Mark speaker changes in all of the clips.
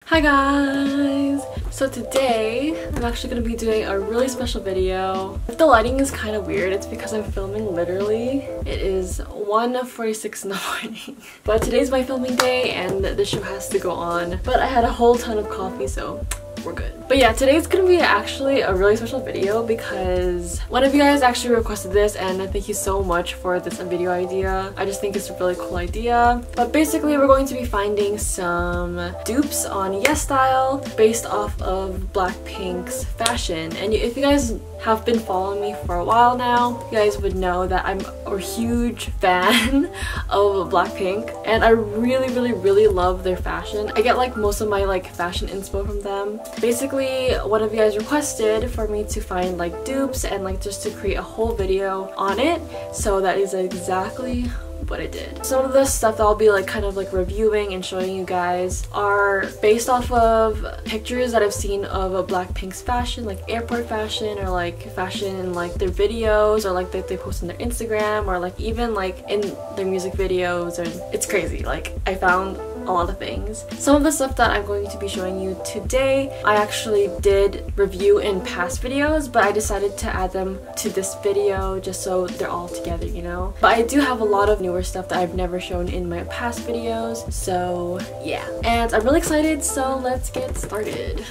Speaker 1: Hi guys! So today I'm actually going to be doing a really special video. If the lighting is kind of weird, it's because I'm filming literally. It is 1:46 in the morning. But today's my filming day and the show has to go on. But I had a whole ton of coffee, so we're good. But yeah, today's gonna be actually a really special video because one of you guys actually requested this, and thank you so much for this video idea. I just think it's a really cool idea. But basically we're going to be finding some dupes on YesStyle based off of Blackpink's fashion. And if you guys have been following me for a while now, you guys would know that I'm a huge fan of Blackpink, and I really love their fashion. I get like most of my fashion inspo from them. Basically, one of you guys requested for me to find like dupes and just to create a whole video on it, so that is exactly what I did. Some of the stuff that I'll be kind of reviewing and showing you guys are based off of pictures that I've seen of Blackpink's fashion, like airport fashion, or fashion in their videos, or that they post on their Instagram, or even in their music videos. And it's crazy. I found a lot of things. Some of the stuff that I'm going to be showing you today, I actually did review in past videos, but I decided to add them to this video just so they're all together, you know? But I do have a lot of newer stuff that I've never shown in my past videos, so yeah. And I'm really excited, so let's get started.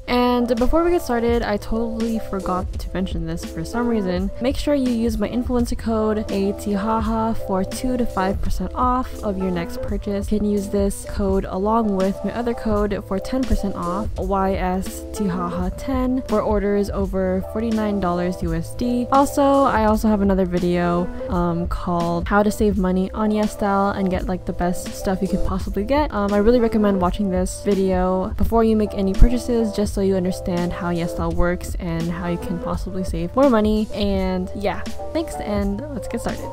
Speaker 1: And before we get started, I totally forgot to mention this for some reason. Make sure you use my influencer code ATHAHA for 2 to 5% off of your next purchase. You can use this code along with my other code for 10% off, YSTHAHA10, for orders over $49 USD. Also, I also have another video called How to Save Money on YesStyle and get the best stuff you could possibly get. I really recommend watching this video before you make any purchases, just so you understand how YesStyle works and how you can possibly save more money. And yeah, thanks, and let's get started.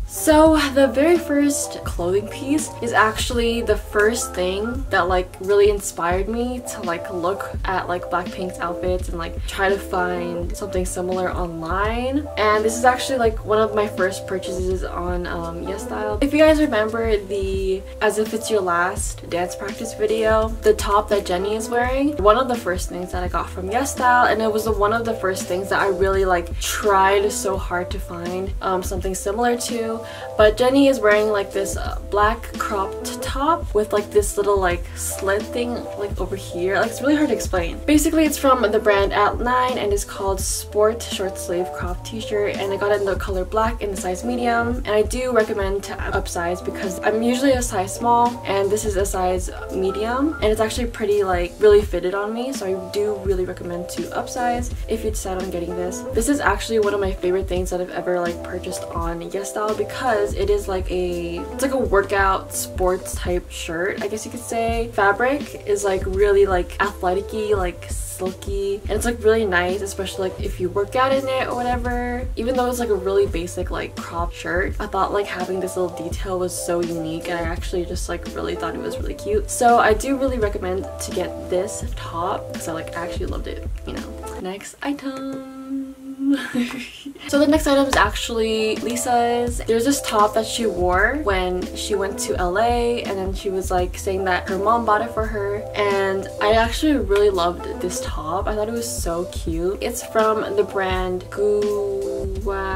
Speaker 1: So the very first clothing piece is actually the first thing that really inspired me to look at Blackpink's outfits and try to find something similar online. And this is actually one of my first purchases on YesStyle. If you guys remember the As If It's Your Last dance practice video, the top that Jennie is wearing, one of the first things that I got from YesStyle, and it was one of the first things that I really tried so hard to find something similar to. But Jennie is wearing this black cropped top with this little slit thing over here. It's really hard to explain. Basically, it's from the brand At9 and is called Sport Short Sleeve Crop T-shirt, and I got it in the color black in the size medium. And I do recommend to upsize because I'm usually a size small and this is a size medium, and it's actually pretty really fitted on me, so I do really recommend to upsize if you decide on getting this. This is actually one of my favorite things that I've ever purchased on YesStyle because it is it's a workout sports type shirt, I guess you could say. Fabric is really athletic-y, silky, and it's really nice, especially if you work out in it or whatever. Even though it's a really basic crop shirt, I thought having this little detail was so unique, and I actually just really thought it was really cute. So I do really recommend to get this top because I actually loved it, you know. Next item. So the next item is actually Lisa's. There's this top that she wore when she went to LA, and then she was saying that her mom bought it for her, and I actually really loved this top. I thought it was so cute. It's from the brand Guajilo.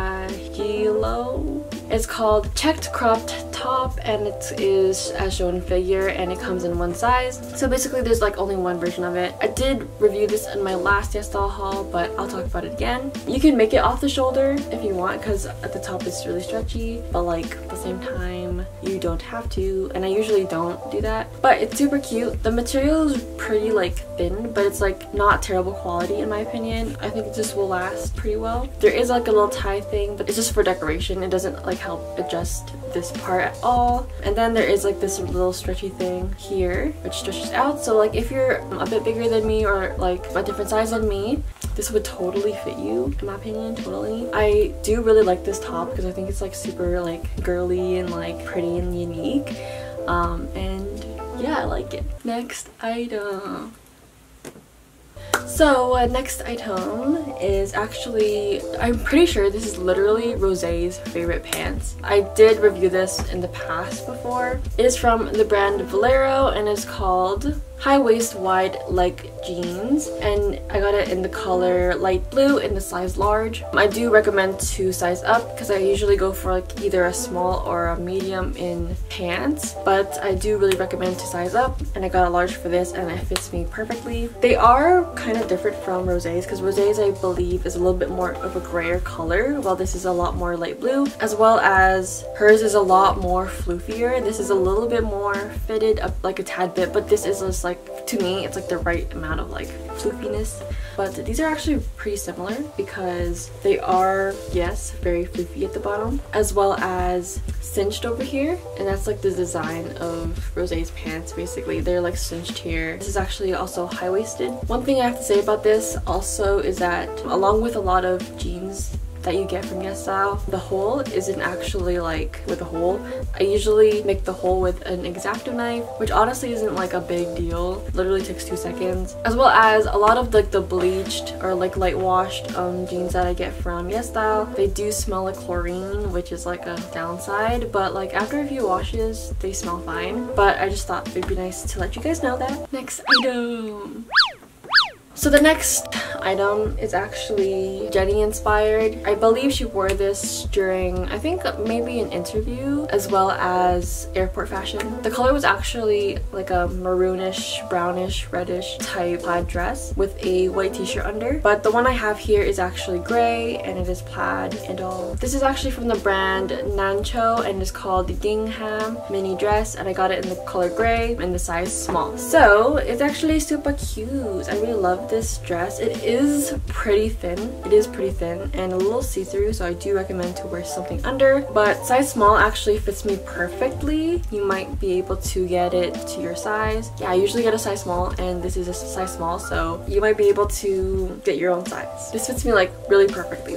Speaker 1: It's called Checked Cropped Top, and it is as shown in figure, and it comes in one size. So basically there's only one version of it. I did review this in my last YesStyle haul, but I'll talk about it again. You can make it off the shoulder if you want, because at the top it's really stretchy, but at the same time you don't have to, and I usually don't do that. But it's super cute. The material is pretty thin, but it's not terrible quality in my opinion. I think it just will last pretty well. There is a little tie thing, but it's just for decoration. It doesn't help adjust this part at all. And then there is this little stretchy thing here which stretches out, so if you're a bit bigger than me or a different size than me, this would totally fit you, in my opinion. Totally. I do really like this top because I think it's super girly and pretty and unique, and yeah, I like it. Next item. So next item is actually, I'm pretty sure this is literally Rosé's favorite pants. I did review this in the past before. It is from the brand Valero and is called high waist wide leg jeans, and I got it in the color light blue in the size large. I do recommend to size up because I usually go for like either a small or a medium in pants, but I do really recommend to size up, and I got a large for this and it fits me perfectly. They are kind of different from Rosé's because Rosé's, I believe, is a little bit more of a grayer color, while this is a lot more light blue, as well as hers is a lot more floofier. This is a little bit more fitted up like a tad bit, but this is just like, to me, it's like the right amount of like floofiness. But these are actually pretty similar because they are, yes, very floofy at the bottom, as well as cinched over here, and that's like the design of Rosé's pants. Basically, they're like cinched here. This is actually also high-waisted. One thing I have to say about this also is that along with a lot of jeans that you get from YesStyle, the hole isn't actually like with a hole. I usually make the hole with an X-Acto knife, which honestly isn't like a big deal. It literally takes 2 seconds. As well as a lot of like the bleached or like light washed jeans that I get from YesStyle, they do smell like chlorine, which is like a downside, but like after a few washes they smell fine. But I just thought it'd be nice to let you guys know that. Next item. So the next item is actually Jennie inspired. I believe she wore this during, I think, maybe an interview, as well as airport fashion. The color was actually like a maroonish, brownish, reddish type plaid dress with a white t-shirt under. But the one I have here is actually gray and it is plaid and all. This is actually from the brand Nancho and is called the Gingham mini dress, and I got it in the color gray in the size small. So it's actually super cute. I really love this dress. It is pretty thin. It is pretty thin and a little see-through, so I do recommend to wear something under. But size small actually fits me perfectly. You might be able to get it to your size. Yeah, I usually get a size small and this is a size small, so you might be able to get your own size. This fits me like really perfectly,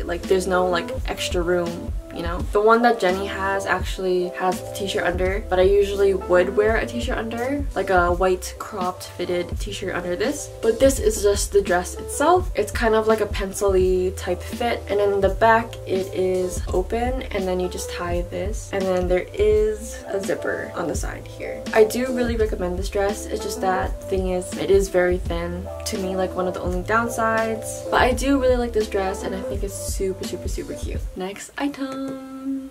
Speaker 1: like there's no like extra room, you know? The one that Jennie has actually has the t-shirt under, but I usually would wear a t-shirt under, like a white cropped fitted t-shirt under this. But this is just the dress itself. It's kind of like a pencil-y type fit, and then in the back it is open, and then you just tie this, and then there is a zipper on the side here. I do really recommend this dress. It's just that thing is, it is very thin. To me, like one of the only downsides. But I do really like this dress and I think it's super cute. Next item.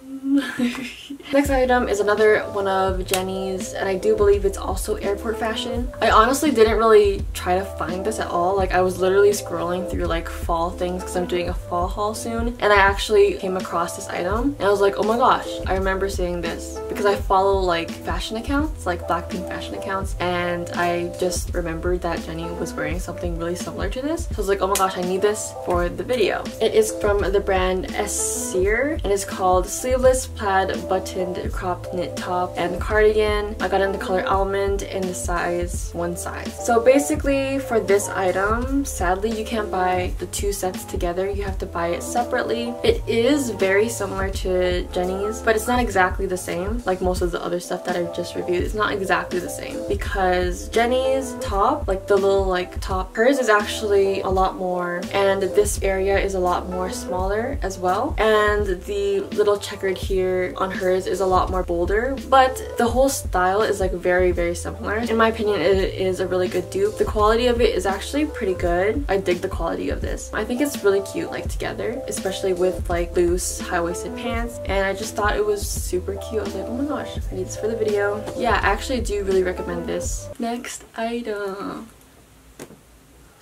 Speaker 1: Next item is another one of Jennie's, and I do believe it's also airport fashion. I honestly didn't really try to find this at all. Like I was literally scrolling through like fall things because I'm doing a fall haul soon, and I actually came across this item and I was like, oh my gosh, I remember seeing this because I follow like fashion accounts, like Blackpink fashion accounts, and I just remembered that Jennie was wearing something really similar to this. So I was like, oh my gosh, I need this for the video. It is from the brand Esir and it's called Sleeveless Plaid Buttoned Cropped Knit Top and Cardigan. I got in the color almond in the size 1 size. So basically for this item, sadly you can't buy the 2 sets together. You have to buy it separately. It is very similar to Jennie's, but it's not exactly the same. Like most of the other stuff that I've just reviewed, it's not exactly the same because Jennie's top, like the little like top, hers is actually a lot more, and this area is a lot more smaller as well, and the little checkered here on hers is a lot more bolder, but the whole style is like very similar. In my opinion, it is a really good dupe. The quality of it is actually pretty good. I dig the quality of this. I think it's really cute like together, especially with like loose high-waisted pants, and I just thought it was super cute. I was like, oh my gosh, I need this for the video. Yeah, I actually do really recommend this. Next item.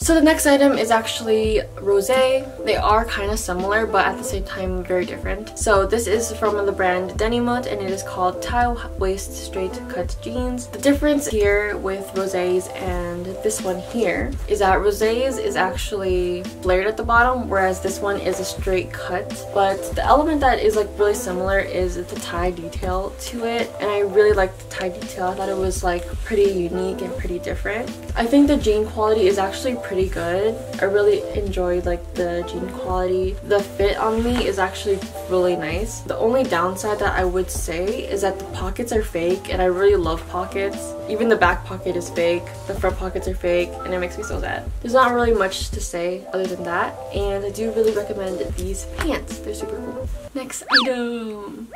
Speaker 1: So the next item is actually Rosé. They are kind of similar, but at the same time very different. So this is from the brand Denimut and it is called tie waist straight cut jeans. The difference here with Rosé's and this one here is that Rosé's is actually flared at the bottom, whereas this one is a straight cut. But the element that is like really similar is the tie detail to it, and I really like the tie detail. I thought it was like pretty unique and pretty different. I think the jean quality is actually pretty good. I really enjoyed like the jean quality. The fit on me is actually really nice. The only downside that I would say is that the pockets are fake, and I really love pockets. Even the back pocket is fake, the front pockets are fake, and it makes me so sad. There's not really much to say other than that, and I do really recommend these pants. They're super cool. Next item.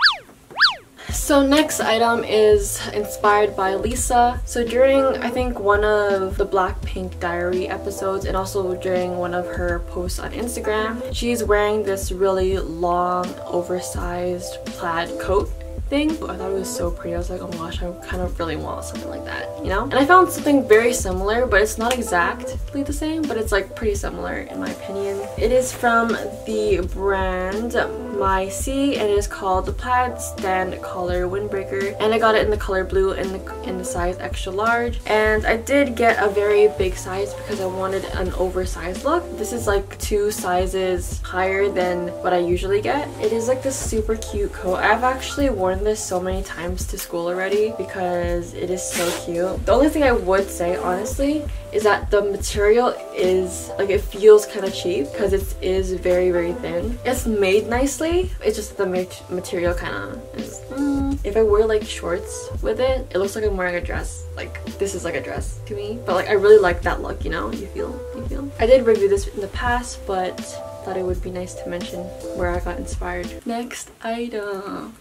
Speaker 1: So next item is inspired by Lisa. So during, I think, one of the Blackpink Diary episodes, and also during one of her posts on Instagram, she's wearing this really long, oversized plaid coat thing. I thought it was so pretty. I was like, oh my gosh, I kind of really want something like that, you know? And I found something very similar, but it's not exactly the same, but it's like pretty similar in my opinion. It is from the brand My C, and it is called the Plaid Stand Collar Windbreaker, and I got it in the color blue in the size extra large. And I did get a very big size because I wanted an oversized look. This is like 2 sizes higher than what I usually get. It is like this super cute coat. I've actually worn this so many times to school already because it is so cute. The only thing I would say honestly is that the material is like, it feels kind of cheap because it is very, very thin. It's made nicely, it's just the material kind of is if I wear like shorts with it, it looks like I'm wearing a dress. Like, this is like a dress to me, but like I really like that look, you know? You feel? I did review this in the past, but thought it would be nice to mention where I got inspired. Next item.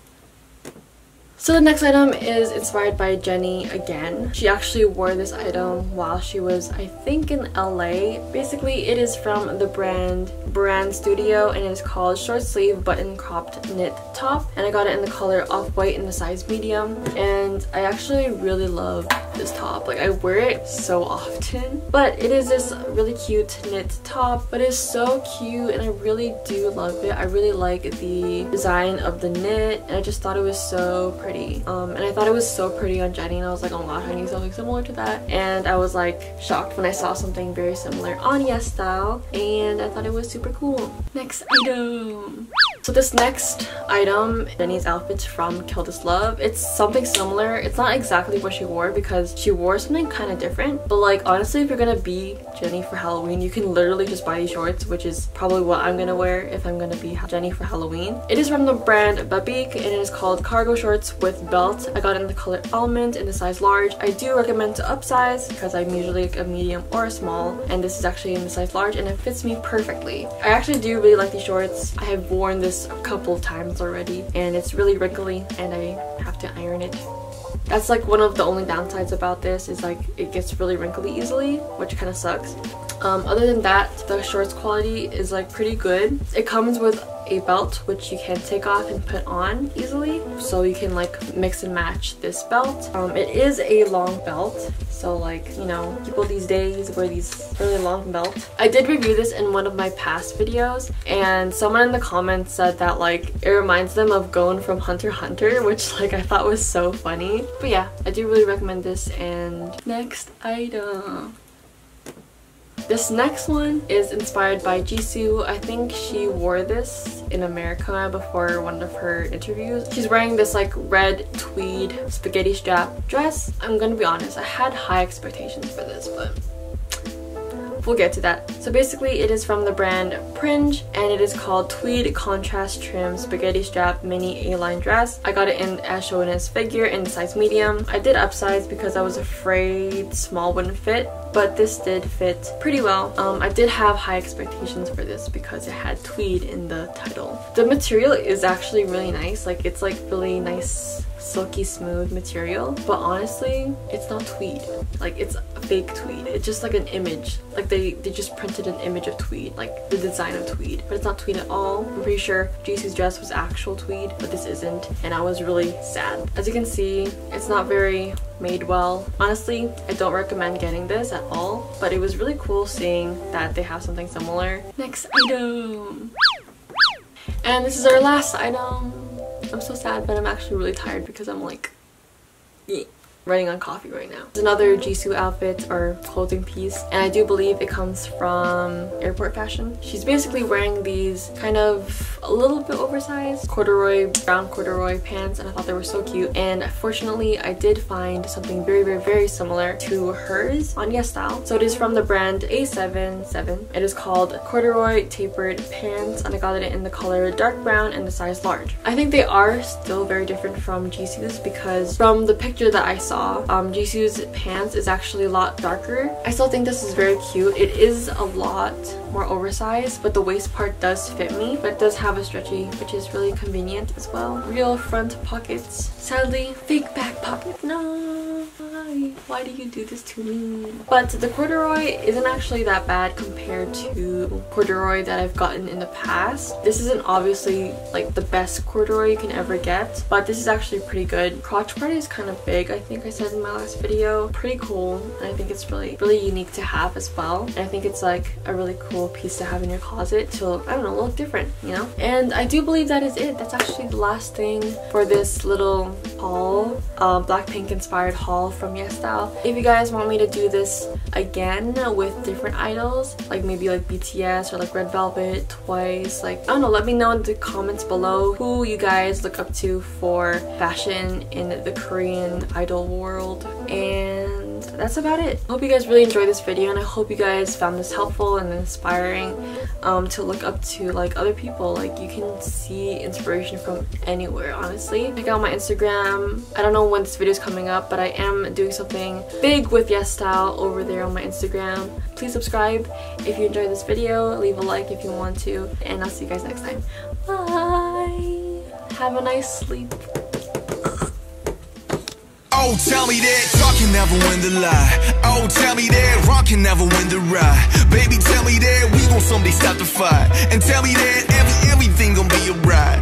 Speaker 1: So the next item is inspired by Jennie again. She actually wore this item while she was, I think, in LA. Basically, it is from the brand Studio, and it is called Short Sleeve Button Cropped Knit Top. And I got it in the color Off-White in the size medium. And I actually really love this top. Like, I wear it so often. But it is this really cute knit top, but it's so cute and I really do love it. I really like the design of the knit, and I just thought it was so pretty. And I thought it was so pretty on Jennie, and I was like, oh my gosh, I need something similar to that. And I was like shocked when I saw something very similar on YesStyle, and I thought it was super cool. Next item. So this next item, Jennie's outfit from Kill This Love. It's something similar. It's not exactly what she wore because she wore something kind of different, but like honestly, if you're gonna be Jennie for Halloween, you can literally just buy these shorts, which is probably what I'm gonna wear if I'm gonna be Jennie for Halloween. It is from the brand Babique, and it is called Cargo Shorts with Belt. I got it in the color Almond in the size large. I do recommend to upsize because I'm usually like a medium or a small, and this is actually in the size large and it fits me perfectly. I actually do really like these shorts. I have worn this a couple of times already, and it's really wrinkly and I have to iron it. That's like one of the only downsides about this, is like it gets really wrinkly easily, which kind of sucks. Other than that, the shorts quality is like pretty good. It comes with a belt which you can take off and put on easily, so you can like mix and match this belt. It is a long belt, so like, you know, people these days wear these really long belts. I did review this in one of my past videos, and someone in the comments said that like it reminds them of Gon from Hunter x Hunter, which like I thought was so funny. But yeah, I do really recommend this. And next item. This next one is inspired by Jisoo. I think she wore this in America before one of her interviews. She's wearing this like red tweed spaghetti strap dress. I'm gonna be honest, I had high expectations for this, but we'll get to that. So basically it is from the brand Pringe, and it is called Tweed Contrast Trim Spaghetti Strap Mini A-Line Dress. I got it in as shown as figure in size medium. I did upsize because I was afraid small wouldn't fit, but this did fit pretty well. I did have high expectations for this because it had tweed in the title. The material is actually really nice. Like, it's like really nice silky smooth material, but honestly it's not tweed. Like, it's fake tweed. It's just like an image, like they just printed an image of tweed, like the design of tweed, but it's not tweed at all. I'm pretty sure Jisoo's dress was actual tweed, but this isn't, and I was really sad. As you can see, it's not very made well. Honestly, I don't recommend getting this at all, but it was really cool seeing that they have something similar. Next item. And this is our last item. I'm so sad, but I'm actually really tired because I'm like, yeah. running on coffee right now. It's another Jisoo outfit or clothing piece, and I do believe it comes from Airport Fashion. She's basically wearing these kind of a little bit oversized brown corduroy pants, and I thought they were so cute. And fortunately, I did find something very similar to hers on YesStyle. So it is from the brand A77. It is called corduroy tapered pants, and I got it in the color dark brown and the size large. I think they are still very different from Jisoo's, because from the picture that I saw, Jisoo's pants is actually a lot darker. I still think this is very cute. It is a lot more oversized, but the waist part does fit me, but it does have a stretchy, which is really convenient as well. Real front pockets. Sadly, fake back pockets. No, why do you do this to me? But the corduroy isn't actually that bad compared to corduroy that I've gotten in the past. This isn't obviously like the best corduroy you can ever get, but this is actually pretty good. Crotch part is kind of big, I think I said in my last video. Pretty cool, and I think it's really unique to have as well. And I think it's like a really cool piece to have in your closet to, I don't know, look different, you know? And I do believe that is it. That's actually the last thing for this little haul, Blackpink inspired haul from YesStyle. If you guys want me to do this again with different idols, like maybe like BTS or like Red Velvet, Twice, like I don't know, let me know in the comments below who you guys look up to for fashion in the Korean idol world. And that's about it. I hope you guys really enjoyed this video, and I hope you guys found this helpful and inspiring to look up to like other people. Like, you can see inspiration from anywhere, honestly. Check out my Instagram. I don't know when this video is coming up, but I am doing something big with YesStyle over there on my Instagram. Please subscribe if you enjoyed this video, leave a like if you want to, and I'll see you guys next time. Bye! Have a nice sleep.
Speaker 2: Oh, tell me that talk can never win the lie. Oh, tell me that rock can never win the ride. Baby, tell me that we gon' someday stop the fight. And tell me that everything gon' be alright.